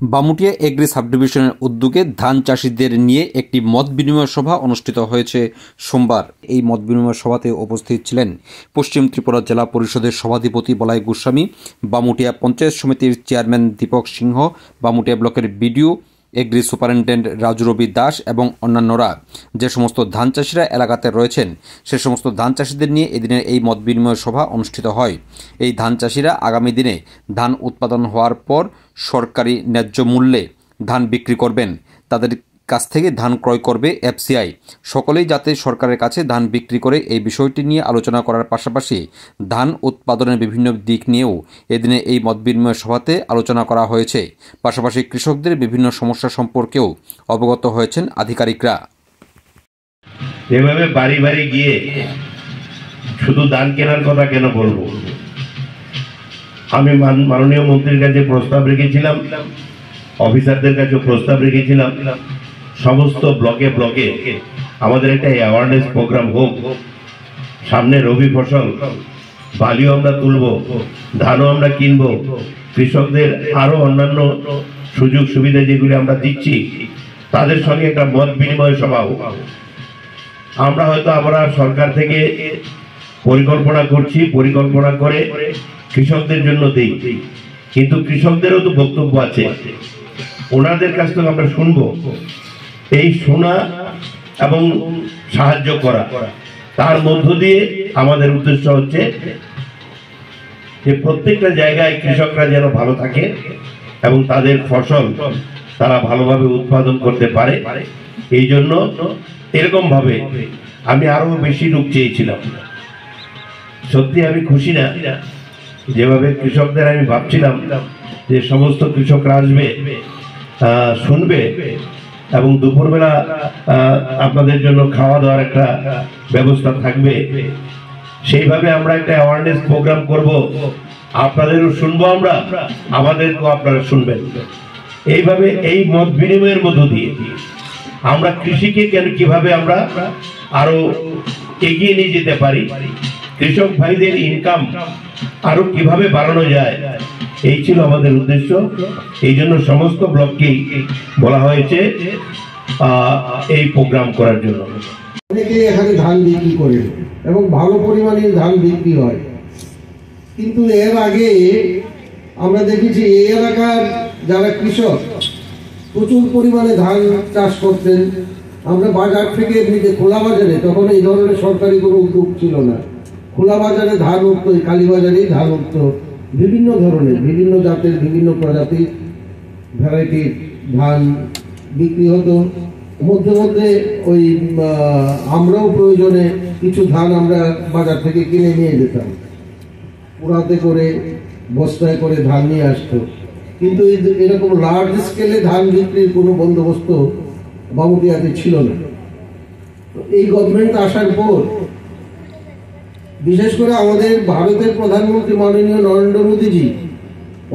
Bamutia agri সাবডিভিশনের উদ্যোগে ধান চাষিদের নিয়ে একটি মত বিনিময় সভা অনুষ্ঠিত হয়েছে সোমবার। এই মত বিনিময় সভাতে উপস্থিত ছিলেন পশ্চিম ত্রিপুরা জেলা পরিষদের সভাধিপতি বলাই গোস্বামী, বামুটিয়া পঞ্চায়েত সমিতির চেয়ারম্যান দীপক সিংহ, বামুটিয়া ব্লকের বিডিও এগ্রি সুপারিনটেন্ডেন্ট রাজু রবি দাস এবং অন্যান্যরা। যে সমস্ত ধান চাষিরা এলাকাতে রয়েছেন সে সমস্ত ধান চাষিদের নিয়ে এদিনের এই মত বিনিময় সভা অনুষ্ঠিত হয়। এই ধান চাষিরা আগামী দিনে ধান উৎপাদন হওয়ার পর সরকারি ন্যায্য মূল্যে ধান বিক্রি করবেন, তাদের কাছ থেকে ধান ক্রয় করবে এফসিআই। সকলেই যাতে সরকারের কাছে ধান বিক্রি করে এই বিষয়টি নিয়ে আলোচনা করার পাশাপাশি ধান উৎপাদনের বিভিন্ন দিক নিয়েও এদিনে এই মতবিনিময় সভাতে আলোচনা করা হয়েছে। পাশাপাশি কৃষকদের বিভিন্ন সমস্যা সম্পর্কেও অবগত হয়েছেন আধিকারিকরা। এভাবে বাড়ি বাড়ি গিয়ে শুধু ধান কেনার কথা কেন বলবো? আমি মাননীয় মন্ত্রীর কাছে প্রস্তাব রেখেছিলাম, অফিসারদের কাছে প্রস্তাব রেখেছিলাম, সমস্ত ব্লকে ব্লকে আমাদের একটা অ্যাওয়ারনেস প্রোগ্রাম হোক। সামনে রবি ফসল, বালিও আমরা তুলব, ধানও আমরা কিনবো, কৃষকদের আরো অন্যান্য সুযোগ সুবিধা যেগুলি আমরা দিচ্ছি তাদের সঙ্গে একটা মত বিনিময় সভা হোক। আমরা সরকার থেকে পরিকল্পনা করছি, পরিকল্পনা করে কৃষকদের জন্য দেই, কিন্তু কৃষকদেরও তো বক্তব্য আছে, ওনাদের কাছ থেকে আমরা শুনবো। এই শোনা এবং সাহায্য করা, তার মধ্য দিয়ে আমাদের উদ্দেশ্য হচ্ছে যে প্রত্যেকটা জায়গায় কৃষকরা যেন ভালো থাকে এবং তাদের ফসল তারা ভালোভাবে উৎপাদন করতে পারে। এই জন্য এরকম ভাবে আমি আরো বেশি লোক চেয়েছিলাম। সত্যি আমি খুশি না যেভাবে কৃষকদের আমি ভাবছিলাম যে সমস্ত কৃষকরা আসবে, শুনবে এবং দুপুরবেলা আপনাদের জন্য খাওয়া দাওয়ার একটা ব্যবস্থা থাকবে। সেইভাবে আমরা একটা অ্যাওয়ারনেস প্রোগ্রাম করব, আপনাদেরও শুনবো আমরা, আমাদেরকেও আপনারা শুনবেন। এইভাবে এই মত বিনিময়ের মধ্য দিয়ে আমরা কৃষিকে কিভাবে আমরা আরো এগিয়ে নিয়ে যেতে পারি, কৃষক ভাইদের ইনকাম আরো কিভাবে বাড়ানো যায়, এই ছিল আমাদের উদ্দেশ্য। এই জন্য সমস্ত ব্লককেই বলা হয়েছে এই প্রোগ্রাম করার জন্য। অনেকে এখানে ধান বিক্রি করে এবং ভালো পরিমাণে ধান বিক্রি হয়, কিন্তু এর আগে আমরা দেখেছি এই এলাকার যারা কৃষক প্রচুর পরিমাণে ধান চাষ করতেন। আমরা বাজার থেকে এমনিতে খোলা বাজারে, তখন এই ধরনের সরকারি কোনো উদ্যোগ ছিল না, খোলা বাজারে ধান উঠতো, কালীবাজারেই ধান উঠতো, বিভিন্ন ধরনের বিভিন্ন জাতের বিভিন্ন প্রজাতির ভ্যারাইটির ধান বিক্রি হতো। মধ্যে মধ্যে ওই আমরাও প্রয়োজনে কিছু ধান আমরা বাজার থেকে কিনে নিয়ে যেতাম, পুরাতে করে বস্তায় করে ধান নিয়ে আসতো। কিন্তু এরকম লার্জ স্কেলে ধান বিক্রির কোনো বন্দোবস্ত বামুটিয়াতে ছিল না। এই গভর্নমেন্ট আসার পর বিশেষ করে আমাদের ভারতের প্রধানমন্ত্রী মাননীয় নরেন্দ্র মোদীজি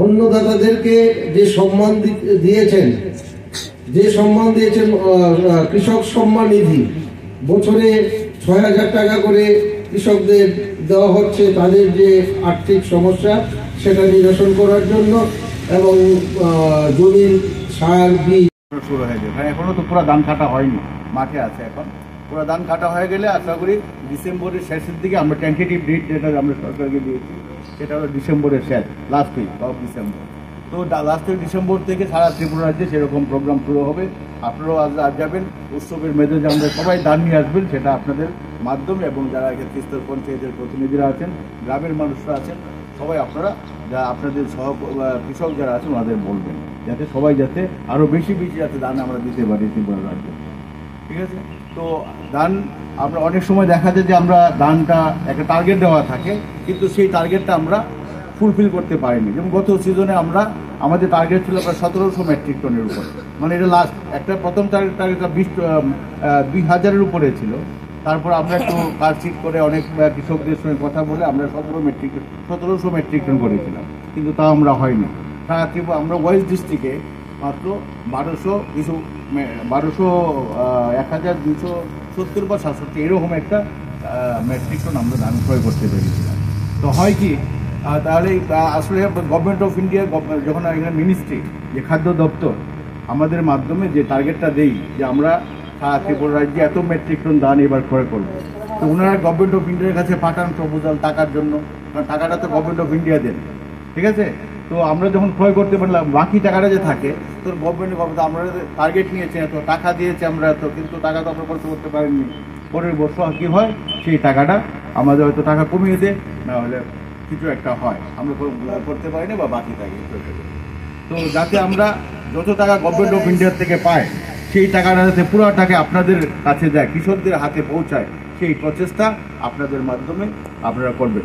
অন্নদাতাদেরকে যে সম্মান দিয়েছেন, কৃষক সম্মান নিধি, বছরে ৬,০০০ টাকা করে কৃষকদের দেওয়া হচ্ছে তাদের যে আর্থিক সমস্যা সেটা নিরসন করার জন্য, এবং জমির সার বীজ শুরু হয়ে যাবে। এখনো তো পুরো ধান কাটা হয়নি, মাঠে আছে। এখন পুরো ধান কাটা হয়ে গেলে আশা করি ডিসেম্বরের শেষের দিকে আমরা টেন্টেটিভ ডেট যেটা আমরা সরকারকে দিয়েছি সেটা হলো ডিসেম্বরের শেষ, লাস্ট উইক অফ ডিসেম্বর। তো লাস্ট উইক ডিসেম্বর থেকে সারা ত্রিপুরা রাজ্যে সেরকম প্রোগ্রাম শুরু হবে। আপনারাও আজ যাবেন, উৎসবের মেজাজে আমরা সবাই ধান নিয়ে আসবেন, সেটা আপনাদের মাধ্যমে এবং যারা ত্রিস্তর পঞ্চায়েতের প্রতিনিধিরা আছেন, গ্রামের মানুষরা আছেন, সবাই আপনারা যা আপনাদের কৃষক যারা আছেন ওনাদের বলবেন যাতে সবাই যাতে আরও বেশি যাতে ধান আমরা দিতে পারি ত্রিপুরা রাজ্যে। ঠিক আছে? তো ধান আমরা অনেক সময় দেখা যায় যে আমরা ধানটা একটা টার্গেট দেওয়া থাকে, কিন্তু সেই টার্গেটটা আমরা ফুলফিল করতে পারিনি। যেমন গত সিজনে আমাদের টার্গেট ছিল প্রায় ১৭০০ মেট্রিক টনের উপর, মানে এটা লাস্ট একটা প্রথম টার্গেটটা ২,০০০-এর উপরে ছিল। তারপর আমরা একটু কারশিট করে অনেক কৃষকদের সঙ্গে কথা বলে আমরা ১৭০০ মেট্রিক টন করেছিলাম, কিন্তু তা আমরা হয়নি। সারা ত্রিপুরা আমরা ওয়েস্ট ডিস্ট্রিক্টে মাত্র ১,২৭০ বা ৬৭ এরকম একটা মেট্রিক টন আমরা ধান ক্রয় করতে পেরেছিলাম। তো হয় কি তাহলে আসলে গভর্নমেন্ট অফ ইন্ডিয়া যখন এখানে মিনিস্ট্রি যে খাদ্য দপ্তর আমাদের মাধ্যমে যে টার্গেটটা দেই যে আমরা সারা ত্রিপুরা রাজ্যে এত মেট্রিক টন ধান এবার ক্রয় করবো, তো ওনারা গভর্নমেন্ট অফ ইন্ডিয়ার কাছে পাঠান প্রপোজাল টাকার জন্য, কারণ টাকাটা তো গভর্নমেন্ট অফ ইন্ডিয়া দেন, ঠিক আছে। তো আমরা যখন ক্রয় করতে পারলাম, বাকি টাকাটা যে থাকে তোর গভর্নমেন্ট আমরা টার্গেট নিয়েছে এত টাকা দিয়েছে আমরা এত, কিন্তু টাকা তো আমরা খরচ করতে পারিনি। পরের বছর কী হয়, সেই টাকাটা আমাদের হয়তো টাকা কমিয়ে দেয়, না হলে কিছু একটা হয় আমরা করতে পারি না বা বাকি থাকে। তো যাতে আমরা যত টাকা গভর্নমেন্ট অফ ইন্ডিয়ার থেকে পাই সেই টাকাটা যাতে পুরো টাকা আপনাদের কাছে যায়, কৃষকদের হাতে পৌঁছায়, সেই প্রচেষ্টা আপনাদের মাধ্যমে আপনারা করবেন।